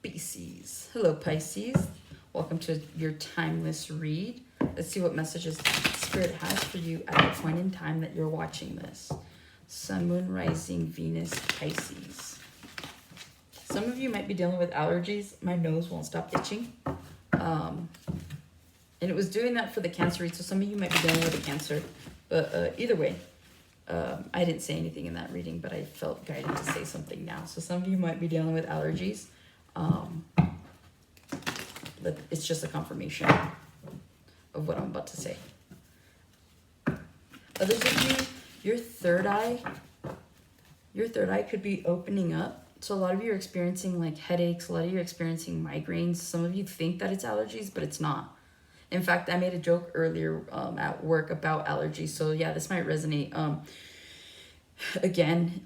Pisces. Hello, Pisces. Welcome to your timeless read. Let's see what messages Spirit has for you at the point in time that you're watching this. Sun, Moon, Rising, Venus, Pisces. Some of you might be dealing with allergies. My nose won't stop itching. And it was doing that for the Cancer read, so some of you might be dealing with a Cancer. But either way, I didn't say anything in that reading, but I felt guided to say something now. So some of you might be dealing with allergies. But it's just a confirmation of what I'm about to say. Others of you, your third eye could be opening up. So a lot of you are experiencing like headaches. A lot of you are experiencing migraines. Some of you think that it's allergies, but it's not. In fact, I made a joke earlier at work about allergies. So yeah, this might resonate. Again,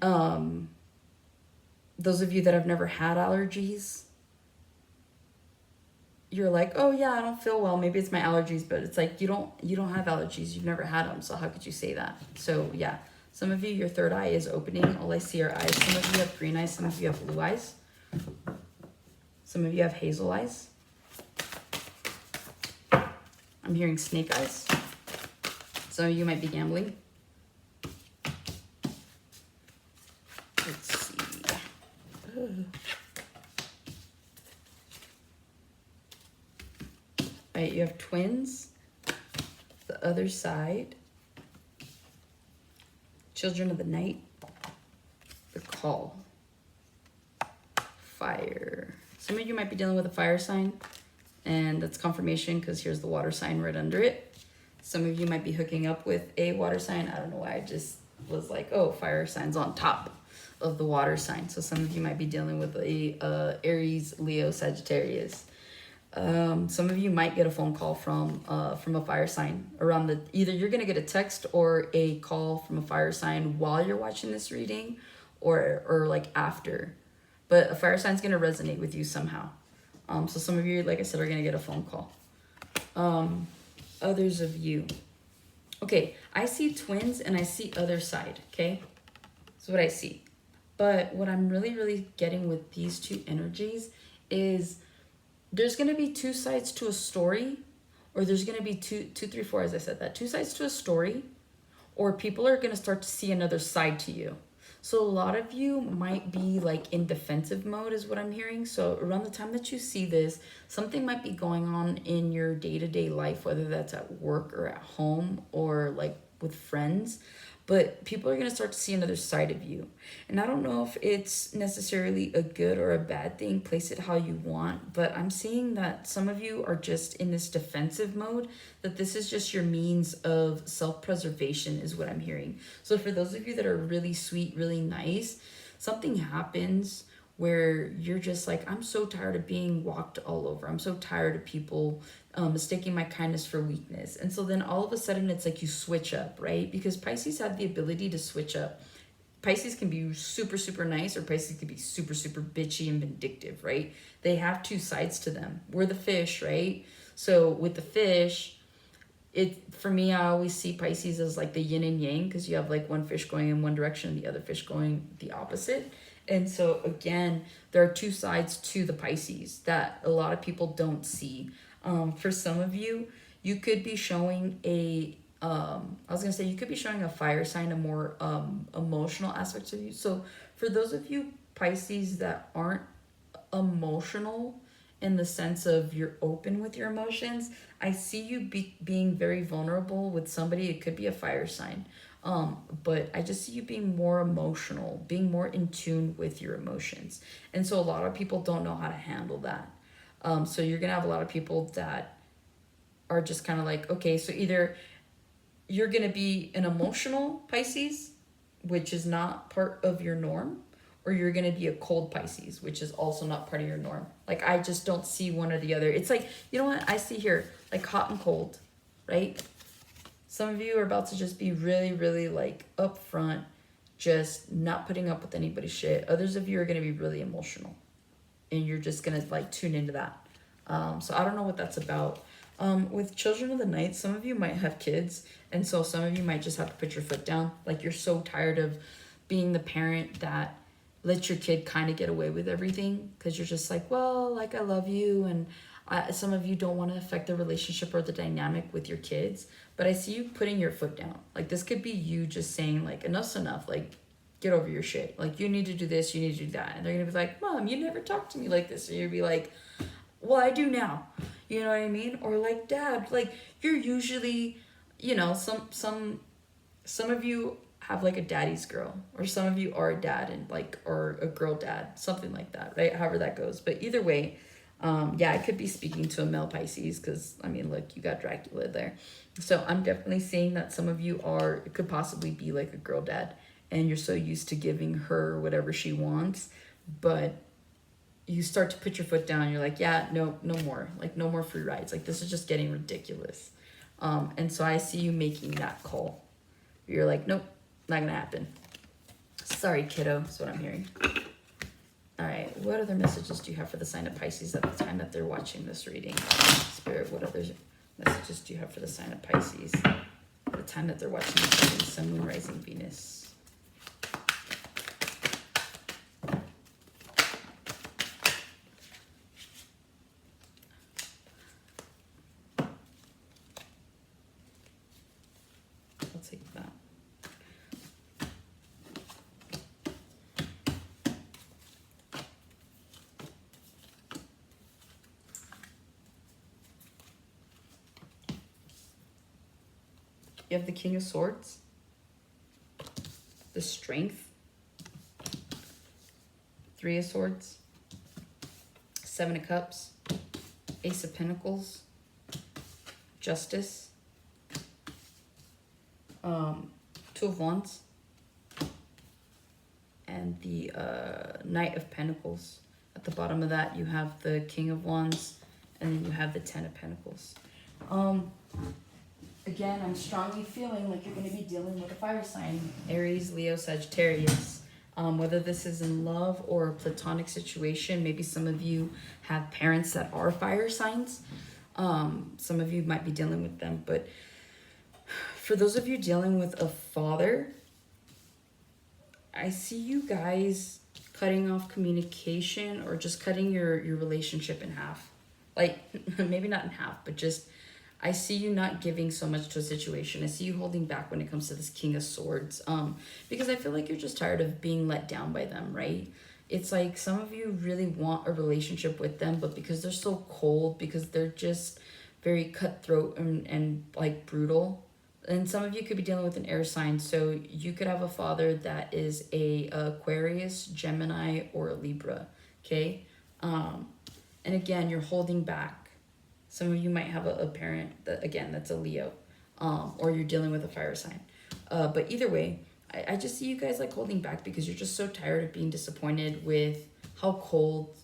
those of you that have never had allergies, you're like, oh yeah, I don't feel well. Maybe it's my allergies, but it's like you don't have allergies. You've never had them, so how could you say that? So yeah, some of you, your third eye is opening. All I see are eyes. Some of you have green eyes. Some of you have blue eyes. Some of you have hazel eyes. I'm hearing snake eyes. Some of you might be gambling. Let's see. Right, you have twins. The other side. Children of the night. The call. Fire. Some of you might be dealing with a fire sign. And that's confirmation because here's the water sign right under it. Some of you might be hooking up with a water sign. I don't know why. I just was like, oh, fire sign's on top of the water sign. So some of you might be dealing with a Aries, Leo, Sagittarius. Some of you might get a phone call from a fire sign around the, either you're going to get a text or a call from a fire sign while you're watching this reading or like after, but a fire sign's going to resonate with you somehow. So some of you, like I said, are going to get a phone call. Others of you. Okay. I see twins and I see other side. Okay. That's what I see. But what I'm really, really getting with these two energies is there's going to be two sides to a story, or there's going to be two, three, four, as I said that, two sides to a story, or people are going to start to see another side to you. So a lot of you might be like in defensive mode is what I'm hearing. So around the time that you see this, something might be going on in your day-to-day life, whether that's at work or at home or like with friends. But people are going to start to see another side of you. And I don't know if it's necessarily a good or a bad thing. Place it how you want. But I'm seeing that some of you are just in this defensive mode, that this is just your means of self-preservation is what I'm hearing. So for those of you that are really sweet, really nice, something happens where you're just like, I'm so tired of being walked all over. I'm so tired of people mistaking my kindness for weakness. And so then all of a sudden it's like you switch up, right? Because Pisces have the ability to switch up. Pisces can be super, super nice, or Pisces can be super, super bitchy and vindictive, right? They have two sides to them. We're the fish, right? So with the fish, for me, I always see Pisces as like the yin and yang, because you have like one fish going in one direction and the other fish going the opposite. And so again, there are two sides to the Pisces that a lot of people don't see. For some of you, you could be showing you could be showing a fire sign, a more emotional aspect of you. So for those of you Pisces that aren't emotional in the sense of you're open with your emotions, I see you being very vulnerable with somebody. It could be a fire sign. But I just see you being more emotional, being more in tune with your emotions. And so a lot of people don't know how to handle that. So you're going to have a lot of people that are just kind of like, okay, so either you're going to be an emotional Pisces, which is not part of your norm, or you're going to be a cold Pisces, which is also not part of your norm. Like, I just don't see one or the other. It's like, you know what I see here? Like hot and cold, right? Some of you are about to just be really, really like upfront, just not putting up with anybody's shit. Others of you are going to be really emotional, and you're just going to like tune into that. So I don't know what that's about. With children of the night, some of you might have kids, and so some of you might just have to put your foot down. Like, you're so tired of being the parent that let your kid kind of get away with everything because you're just like, well, like, I love you. And some of you don't want to affect the relationship or the dynamic with your kids. But I see you putting your foot down. Like, this could be you just saying, like, enough's enough. Like, get over your shit. Like, you need to do this, you need to do that. And they're going to be like, Mom, you never talked to me like this. And you'll be like, well, I do now. You know what I mean? Or like, Dad, like, you're usually, you know, some of you have like a daddy's girl, or some of you are a dad and like, or a girl dad, something like that, right? However that goes. But either way, yeah, I could be speaking to a male Pisces because, I mean, look, you got Dracula there. So I'm definitely saying that some of you are, it could possibly be like a girl dad, and you're so used to giving her whatever she wants, but you start to put your foot down. You're like, yeah, no more. Like, no more free rides. Like, this is just getting ridiculous. And so I see you making that call. You're like, nope, not gonna happen. Sorry, kiddo, is what I'm hearing. All right, what other messages do you have for the sign of Pisces at the time that they're watching this reading? Spirit, what other messages do you have for the sign of Pisces at the time that they're watching this reading? Sun, Moon, Rising, Venus. I'll take that. You have the King of Swords, the Strength, Three of Swords, Seven of Cups, Ace of Pentacles, Justice, Two of Wands, and the Knight of Pentacles. At the bottom of that, you have the King of Wands, and then you have the Ten of Pentacles. Again, I'm strongly feeling like you're going to be dealing with a fire sign. Aries, Leo, Sagittarius. Whether this is in love or a platonic situation, maybe some of you have parents that are fire signs. Some of you might be dealing with them. But for those of you dealing with a father, I see you guys cutting off communication or just cutting your relationship in half. Like, maybe not in half, but just, I see you not giving so much to a situation. I see you holding back when it comes to this King of Swords. Because I feel like you're just tired of being let down by them, right? It's like some of you really want a relationship with them, but because they're so cold, because they're just very cutthroat and like brutal. And some of you could be dealing with an air sign. So you could have a father that is a Aquarius, Gemini, or a Libra, okay? And again, you're holding back. Some of you might have a parent that, again, that's a Leo, or you're dealing with a fire sign. But either way, I just see you guys like holding back because you're just so tired of being disappointed with how cold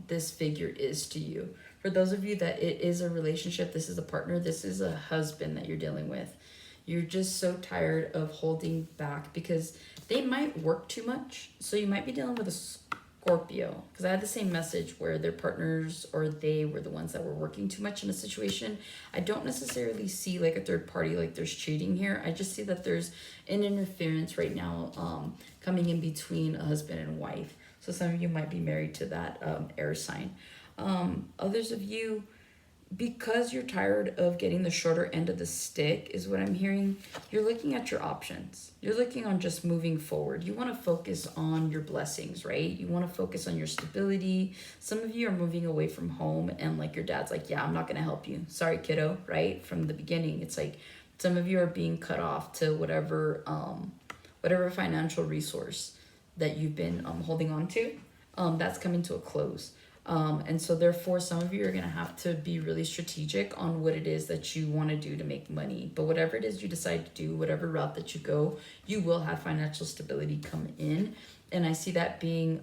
this figure is to you. For those of you that it is a relationship, this is a partner, this is a husband that you're dealing with. You're just so tired of holding back because they might work too much. So you might be dealing with a Scorpio, because I had the same message where their partners or they were the ones that were working too much in a situation. I don't necessarily see like a third party, like there's cheating here. I just see that there's an interference right now coming in between a husband and wife. So some of you might be married to that air sign. Others of you, because you're tired of getting the shorter end of the stick is what I'm hearing, you're looking at your options. You're looking on just moving forward. You want to focus on your blessings, right? You want to focus on your stability. Some of you are moving away from home and like your dad's like, yeah, I'm not going to help you. Sorry, kiddo, right? From the beginning, it's like some of you are being cut off to whatever financial resource that you've been holding on to. That's coming to a close. And so therefore some of you are going to have to be really strategic on what it is that you want to do to make money. But whatever it is you decide to do, whatever route that you go, you will have financial stability come in. And I see that being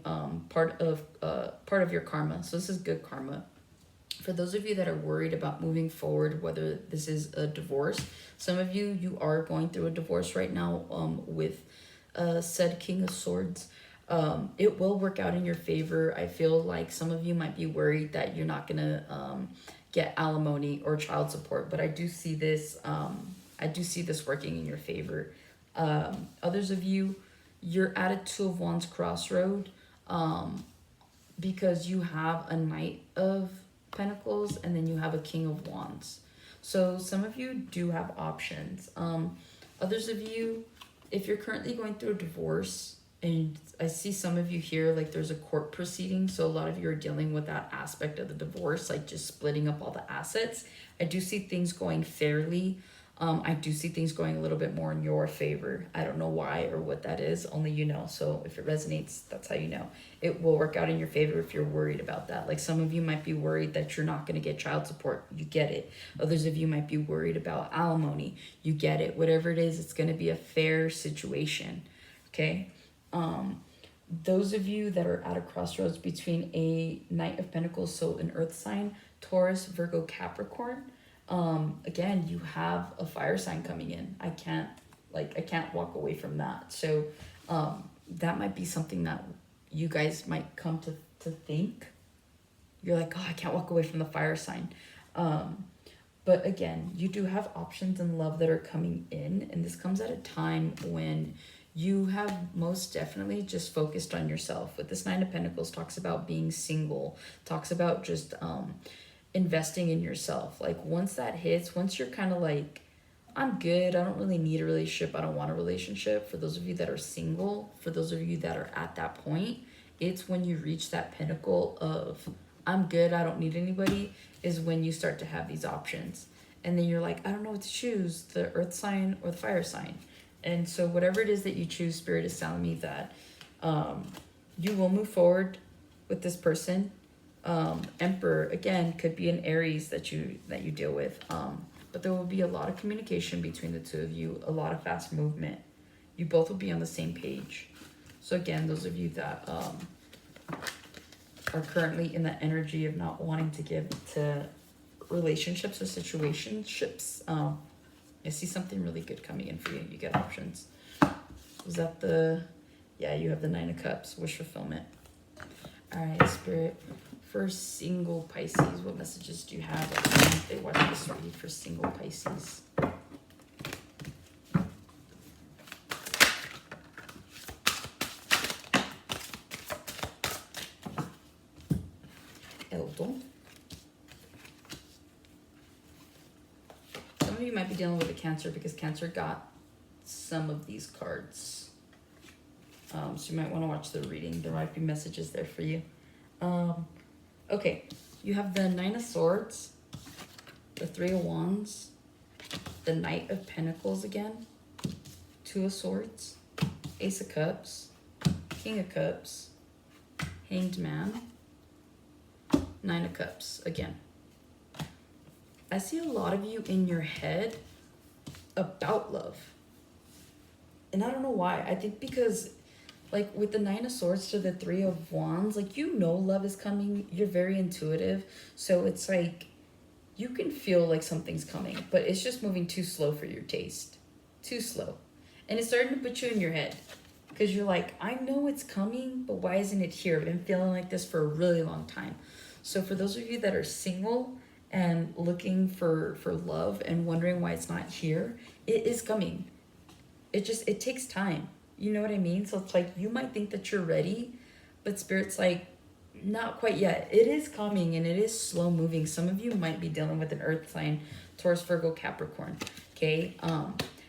part of your karma. So this is good karma. For those of you that are worried about moving forward, whether this is a divorce, some of you are going through a divorce right now with said King of Swords. It will work out in your favor. I feel like some of you might be worried that you're not gonna get alimony or child support, but I do see this working in your favor. Others of you, you're at a Two of Wands crossroad, because you have a Knight of Pentacles and then you have a King of Wands. So some of you do have options. Others of you, if you're currently going through a divorce, and I see some of you here, like there's a court proceeding, so a lot of you are dealing with that aspect of the divorce, like just splitting up all the assets. I do see things going fairly. I do see things going a little bit more in your favor. I don't know why or what that is, only you know. So if it resonates, that's how you know. It will work out in your favor if you're worried about that. Like some of you might be worried that you're not going to get child support. You get it. Others of you might be worried about alimony. You get it. Whatever it is, it's going to be a fair situation. Okay? Those of you that are at a crossroads between a Knight of Pentacles, so an earth sign, Taurus, Virgo, Capricorn, again, you have a fire sign coming in. I can't walk away from that. So that might be something that you guys might come to think. You're like, oh, I can't walk away from the fire sign. But again, you do have options in love that are coming in, and this comes at a time when you have most definitely just focused on yourself. With this Nine of Pentacles, talks about being single, talks about just investing in yourself. Like once that hits, once you're kind of like, I'm good, I don't really need a relationship, I don't want a relationship. For those of you that are single, for those of you that are at that point, it's when you reach that pinnacle of I'm good, I don't need anybody, is when you start to have these options. And then you're like, I don't know what to choose, the earth sign or the fire sign. And so whatever it is that you choose, Spirit is telling me that you will move forward with this person. Emperor, again, could be an Aries that you deal with. But there will be a lot of communication between the two of you, a lot of fast movement. You both will be on the same page. So again, those of you that are currently in the energy of not wanting to give to relationships or situationships, I see something really good coming in for you. You get options. Was that yeah, you have the Nine of Cups, wish fulfillment. All right, Spirit. For single Pisces, what messages do you have? They watch this read for single Pisces. Eldo. Some of you might be dealing with a Cancer because Cancer got some of these cards. So you might want to watch the reading. There might be messages there for you. Okay, you have the Nine of Swords, the Three of Wands, the Knight of Pentacles again, Two of Swords, Ace of Cups, King of Cups, Hanged Man, Nine of Cups again. I see a lot of you in your head about love. And I don't know why. I think because like with the Nine of Swords to the Three of Wands, like you know love is coming. You're very intuitive. So it's like you can feel like something's coming, but it's just moving too slow for your taste. Too slow. And it's starting to put you in your head. Because you're like, I know it's coming, but why isn't it here? I've been feeling like this for a really long time. So for those of you that are single and looking for love and wondering why it's not here, it is coming. It takes time. You know what I mean? So it's like you might think that you're ready, but Spirit's like, not quite yet. It is coming and it is slow moving. Some of you might be dealing with an earth sign, Taurus, Virgo, Capricorn, okay?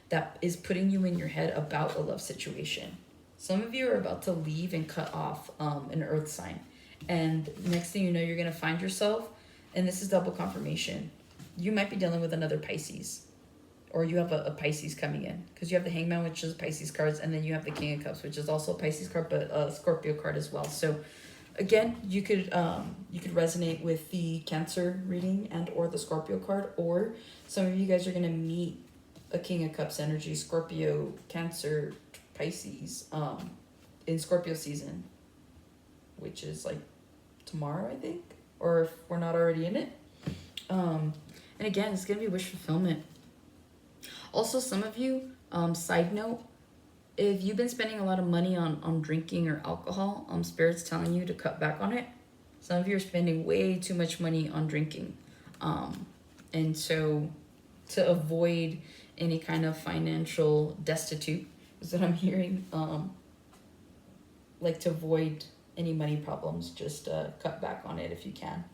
That is putting you in your head about a love situation. Some of you are about to leave and cut off an earth sign. And next thing you know, you're going to find yourself, and this is double confirmation. You might be dealing with another Pisces. Or you have a Pisces coming in. Because you have the Hangman, which is Pisces cards, and then you have the King of Cups, which is also a Pisces card, but a Scorpio card as well. So again, you could resonate with the Cancer reading and or the Scorpio card, or some of you guys are going to meet a King of Cups energy, Scorpio, Cancer, Pisces, in Scorpio season, which is like tomorrow, I think, or if we're not already in it. And again, it's going to be wish fulfillment. Also, some of you, side note, if you've been spending a lot of money on drinking or alcohol, Spirit's telling you to cut back on it. Some of you are spending way too much money on drinking. And so to avoid any kind of financial destitute is what I'm hearing. like to avoid any money problems, just cut back on it if you can.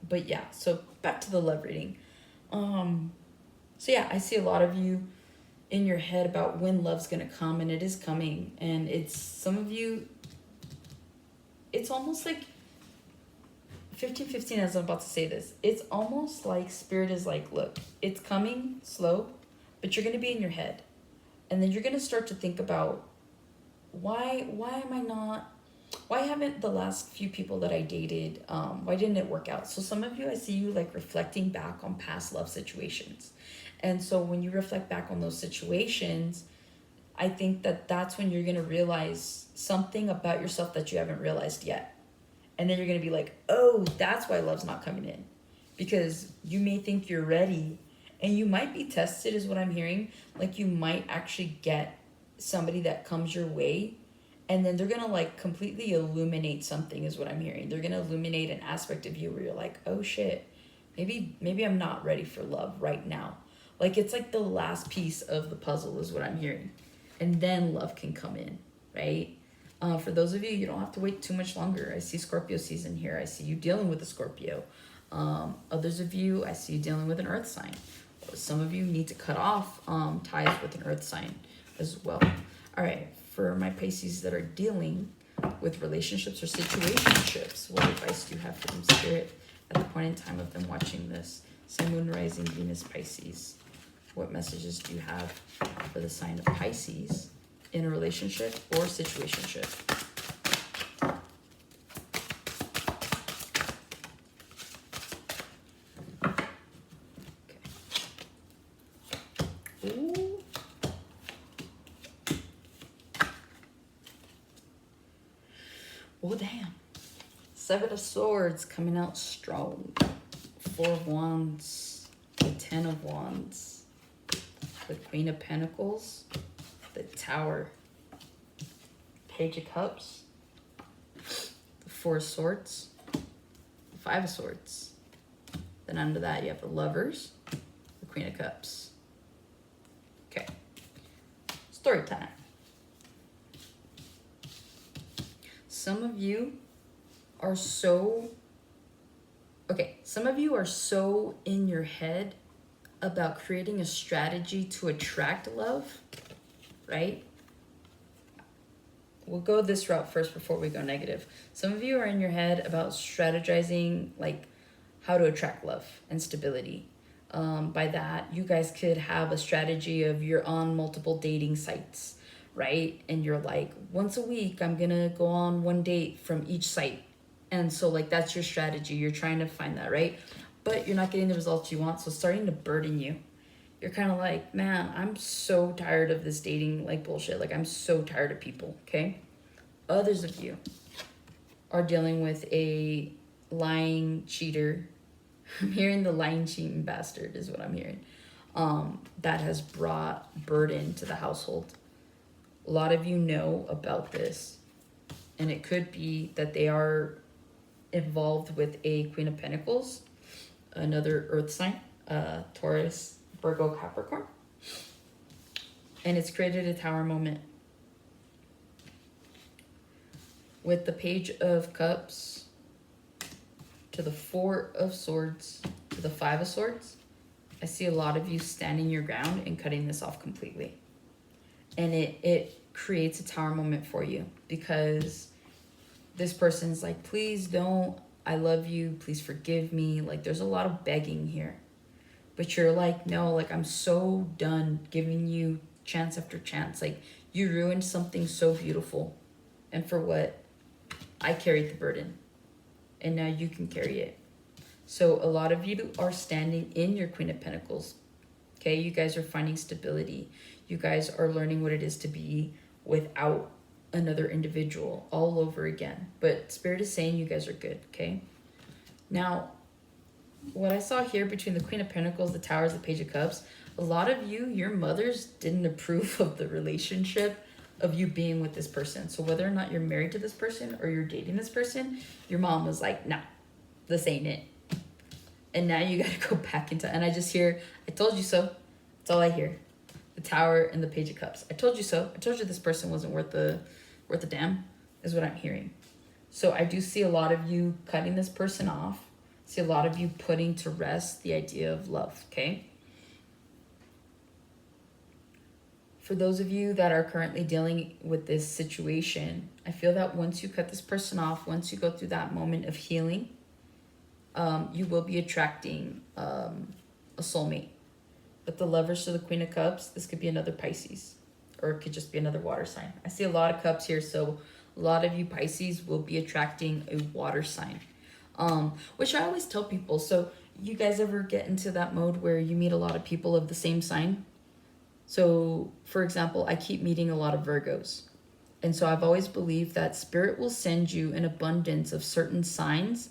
But yeah, so back to the love reading. So yeah, I see a lot of you in your head about when love's gonna come, and it is coming. And it's some of you, it's almost like 1515 as I'm about to say this. It's almost like spirit is like, look, it's coming slow, but you're gonna be in your head. And then you're gonna start to think about why haven't the last few people that I dated, why didn't it work out? So some of you, I see you like reflecting back on past love situations. And so when you reflect back on those situations, I think that that's when you're going to realize something about yourself that you haven't realized yet. And then you're going to be like, oh, that's why love's not coming in. Because you may think you're ready, and you might be tested is what I'm hearing. Like you might actually get somebody that comes your way, and then they're going to like completely illuminate something is what I'm hearing. They're going to illuminate an aspect of you where you're like, oh shit, maybe I'm not ready for love right now. Like it's like the last piece of the puzzle is what I'm hearing. And then love can come in, right? For those of you, you don't have to wait too much longer. I see Scorpio season here. I see you dealing with a Scorpio. Others of you, I see you dealing with an earth sign. Some of you need to cut off ties with an earth sign as well. All right, for my Pisces that are dealing with relationships or situationships, what advice do you have for them, Spirit, at the point in time of them watching this? Sun, Moon, Rising, Venus, Pisces. What messages do you have for the sign of Pisces in a relationship or situationship? Okay. Ooh. Oh, damn. Seven of Swords coming out strong. Four of Wands. The Ten of Wands. The Queen of Pentacles, the Tower, Page of Cups, the Four of Swords, the Five of Swords. Then under that you have the Lovers, the Queen of Cups. Okay, story time. Some of you are so in your head about creating a strategy to attract love, right? We'll go this route first before we go negative. Some of you are in your head about strategizing like how to attract love and stability. By that, you guys could have a strategy of you're on multiple dating sites, right? And you're like, once a week, I'm gonna go on one date from each site. And so like, that's your strategy. You're trying to find that, right? But you're not getting the results you want, so it's starting to burden you. You're kind of like, man, I'm so tired of this dating like bullshit. Like I'm so tired of people, okay? Others of you are dealing with a lying cheater. I'm hearing the lying, cheating bastard is what I'm hearing. That has brought burden to the household. A lot of you know about this, and it could be that they are involved with a Queen of Pentacles, another earth sign, Taurus, Virgo, Capricorn. And it's created a tower moment. With the Page of Cups to the Four of Swords to the Five of Swords, I see a lot of you standing your ground and cutting this off completely. And it creates a tower moment for you because this person's like, please don't, I love you, please forgive me. Like there's a lot of begging here. But you're like, no, like I'm so done giving you chance after chance. Like you ruined something so beautiful. And for what? I carried the burden. And now you can carry it. So a lot of you are standing in your Queen of Pentacles. Okay, you guys are finding stability. You guys are learning what it is to be without another individual all over again. But Spirit is saying you guys are good, okay? Now, what I saw here between the Queen of Pentacles, the Towers, the Page of Cups, a lot of you, your mothers didn't approve of the relationship of you being with this person. So whether or not you're married to this person or you're dating this person, your mom was like, nah, this ain't it. And now you gotta go back into, and I just hear, I told you so. That's all I hear. The Tower and the Page of Cups. I told you so. I told you this person wasn't worth the worth a damn, is what I'm hearing. So I do see a lot of you cutting this person off. See a lot of you putting to rest the idea of love, okay? For those of you that are currently dealing with this situation, I feel that once you cut this person off, once you go through that moment of healing, you will be attracting a soulmate. But the Lovers to the Queen of Cups, this could be another Pisces, or it could just be another water sign. I see a lot of cups here, so a lot of you Pisces will be attracting a water sign, which I always tell people. So you guys ever get into that mode where you meet a lot of people of the same sign? So, for example, I keep meeting a lot of Virgos. And so I've always believed that Spirit will send you an abundance of certain signs,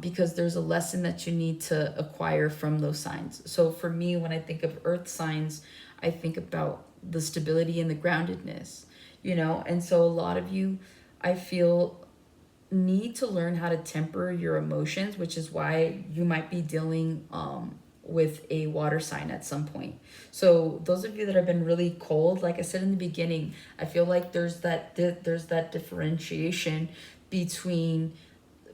because there's a lesson that you need to acquire from those signs. So for me, when I think of earth signs, I think about the stability and the groundedness, you know? And so a lot of you, I feel, need to learn how to temper your emotions, which is why you might be dealing with a water sign at some point. So those of you that have been really cold, like I said in the beginning, I feel like there's that differentiation between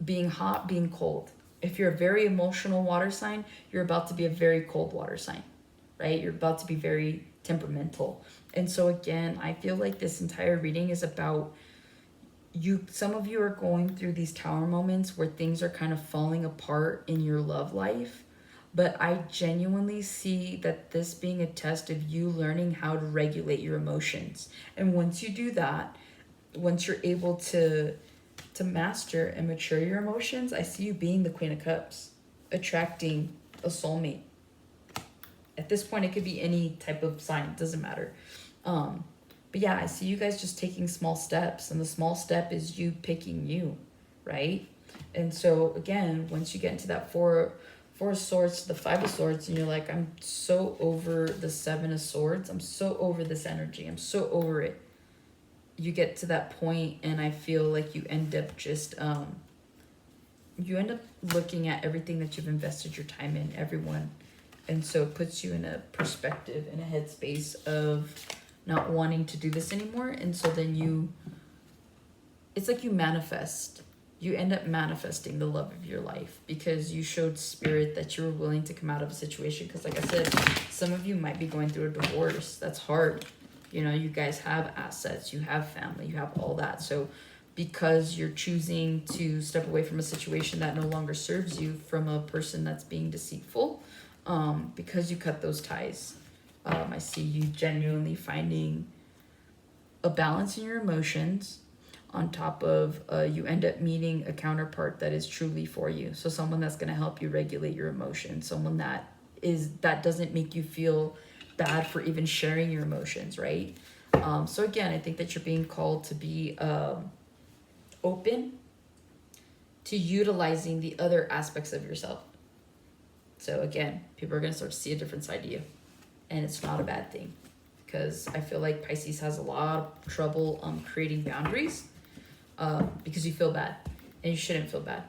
being hot, being cold. If you're a very emotional water sign, you're about to be a very cold water sign, right? You're about to be very temperamental. And so again, I feel like this entire reading is about you. Some of you are going through these tower moments where things are kind of falling apart in your love life. But I genuinely see that this being a test of you learning how to regulate your emotions. And once you do that, once you're able to master and mature your emotions, I see you being the Queen of Cups, attracting a soulmate. At this point, it could be any type of sign, it doesn't matter. But yeah, I see you guys just taking small steps, and the small step is you picking you, right? And so again, once you get into that four of swords to the 5 of swords, and you're like, I'm so over the 7 of swords, I'm so over this energy, I'm so over it. You get to that point, and I feel like you end up just you end up looking at everything that you've invested your time in, everyone, and so it puts you in a perspective, in a headspace of not wanting to do this anymore. And so then it's like you end up manifesting the love of your life, because you showed Spirit that you were willing to come out of a situation. Because like I said, some of you might be going through a divorce. That's hard. You know, you guys have assets, you have family, you have all that. So because you're choosing to step away from a situation that no longer serves you, from a person that's being deceitful, because you cut those ties, I see you genuinely finding a balance in your emotions, on top of you end up meeting a counterpart that is truly for you. So someone that's going to help you regulate your emotions, someone that doesn't make you feel bad for even sharing your emotions, right? So again, I think that you're being called to be open to utilizing the other aspects of yourself. So again, people are going to start to see a different side of you, and it's not a bad thing, because I feel like Pisces has a lot of trouble creating boundaries, because you feel bad, and you shouldn't feel bad,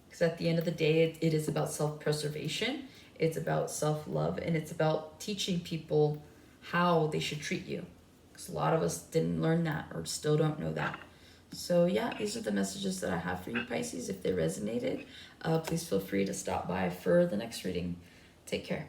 because at the end of the day, it is about self-preservation. It's about self-love, and it's about teaching people how they should treat you, because a lot of us didn't learn that, or still don't know that. So yeah, these are the messages that I have for you, Pisces. If they resonated, please feel free to stop by for the next reading. Take care.